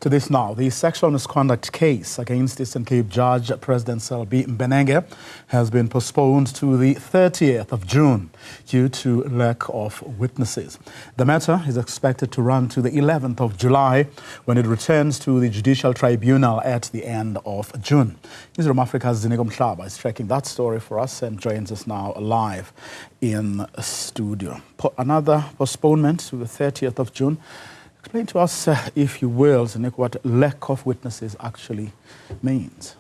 To this now, the sexual misconduct case against Eastern Cape Judge President Selby Mbenenge has been postponed to the 30th of June due to lack of witnesses. The matter is expected to run to the 11th of July when it returns to the Judicial Tribunal at the end of June. Newzroom Afrika's Ziniko Mhlaba is tracking that story for us and joins us now live in studio. Another postponement to the 30th of June. Explain to us, if you will, Ziniko, what lack of witnesses actually means.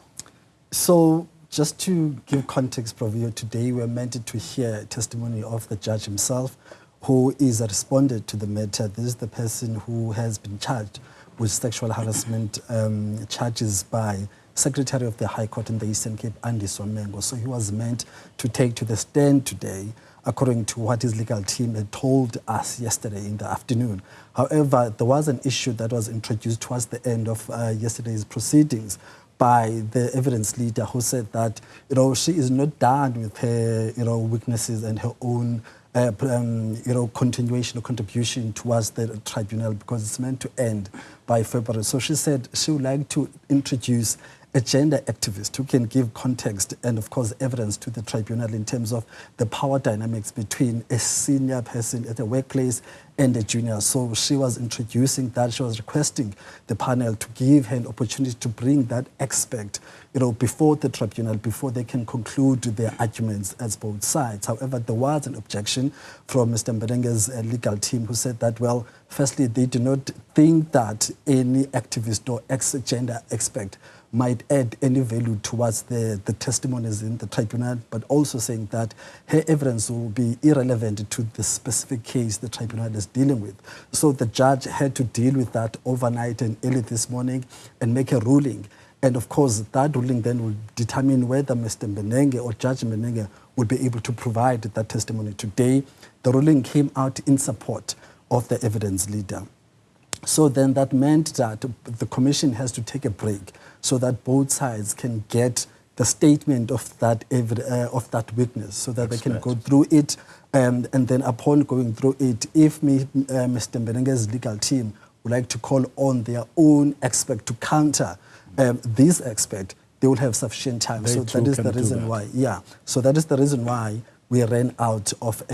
So, just to give context, Provio, today we're meant to hear testimony of the judge himself, who is a respondent to the matter. This is the person who has been charged with sexual harassment charges by Secretary of the High Court in the Eastern Cape, Andy Somengo. So he was meant to take to the stand today, according to what his legal team had told us yesterday in the afternoon. However, there was an issue that was introduced towards the end of yesterday's proceedings by the evidence leader, who said that, she is not done with her, weaknesses and her own, continuation or contribution towards the tribunal, because it's meant to end by February. So she said she would like to introduce a gender activist who can give context and, of course, evidence to the tribunal in terms of the power dynamics between a senior person at the workplace and a junior. So she was introducing that. She was requesting the panel to give her an opportunity to bring that expert, before the tribunal, before they can conclude their arguments as both sides. However, there was an objection from Mr. Mbenenge's legal team, who said that, well, firstly, they do not think that any activist or ex-gender expert might add any value towards the testimonies in the tribunal, but also saying that her evidence will be irrelevant to the specific case the tribunal is dealing with. So the judge had to deal with that overnight and early this morning and make a ruling. And of course, that ruling then will determine whether Mr. Mbenenge or Judge Mbenenge will be able to provide that testimony today. The ruling came out in support of the evidence leader. So then that meant that the commission has to take a break so that both sides can get the statement of that witness, so that they can go through it. And then upon going through it, if Mr. Mbenenge's legal team would like to call on their own expert to counter this expert, they will have sufficient time. So that is the reason why. Yeah. So that is the reason why we ran out of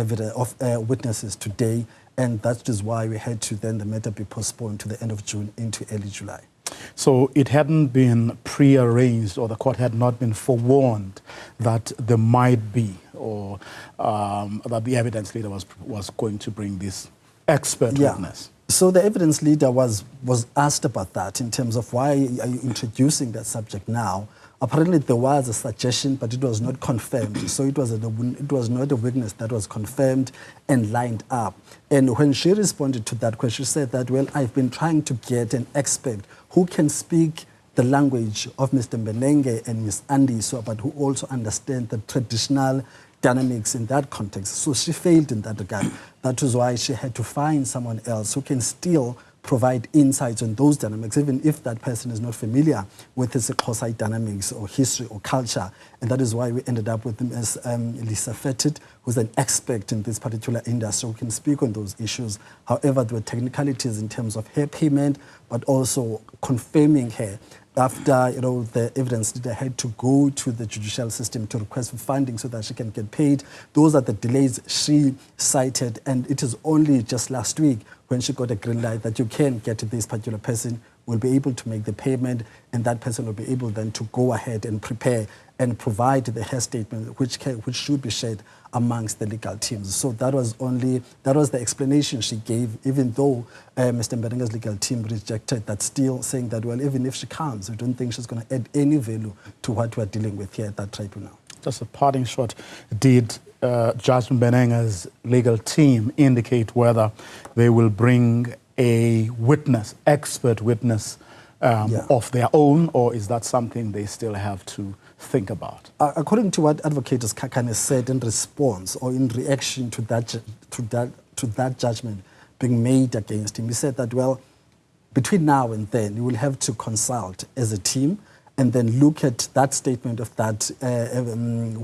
witnesses today. And that is why we had to then the matter be postponed to the end of June into early July. So it hadn't been pre-arranged, or the court had not been forewarned that there might be, or that the evidence leader was going to bring this expert witness. So the evidence leader was asked about that in terms of why are you introducing that subject now. Apparently there was a suggestion, but it was not confirmed. So it was not a witness that was confirmed and lined up. And when she responded to that question, she said that, well, I've been trying to get an expert who can speak the language of Mr. Mbenenge and Ms. Andy, but who also understand the traditional dynamics in that context. So she failed in that regard. That was why she had to find someone else who can still provide insights on those dynamics, even if that person is not familiar with the Xhosa dynamics or history or culture. And that is why we ended up with Ms. Lisa Fettit, who's an expert in this particular industry, who can speak on those issues. However, there were technicalities in terms of her payment, but also confirming her after the evidence leader had to go to the judicial system to request for funding so that she can get paid. Those are the delays she cited, and it is only just last week when she got a green light that you can get this particular person, will be able to make the payment, and that person will be able then to go ahead and prepare and provide the hair statement, which should be shared amongst the legal teams. So that was the explanation she gave, even though Mr. Mbenenge's legal team rejected that, still saying that, well, even if she comes, we don't think she's going to add any value to what we're dealing with here at that tribunal. Just a parting shot, did Judge Mbenenge's legal team indicate whether they will bring a witness, expert witness, of their own, or is that something they still have to think about? According to what Advocate Kakane said in response or in reaction to that judgment being made against him, he said that, well, between now and then, you will have to consult as a team and then look at that statement of that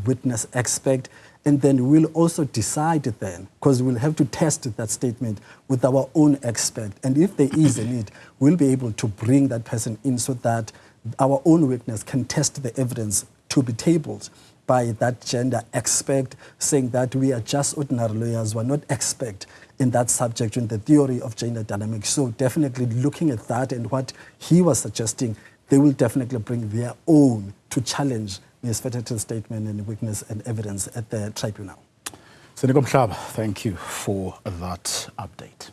witness expert, and then we'll also decide then, because we'll have to test that statement with our own expert. And if there is a need, we'll be able to bring that person in so that our own witness can test the evidence to be tabled by that gender expert, saying that we are just ordinary lawyers, we're not expert in that subject, in the theory of gender dynamics. So definitely looking at that and what he was suggesting, they will definitely bring their own to challenge Ms. Fetter's statement and witness and evidence at the tribunal. Ziniko Mhlaba, thank you for that update.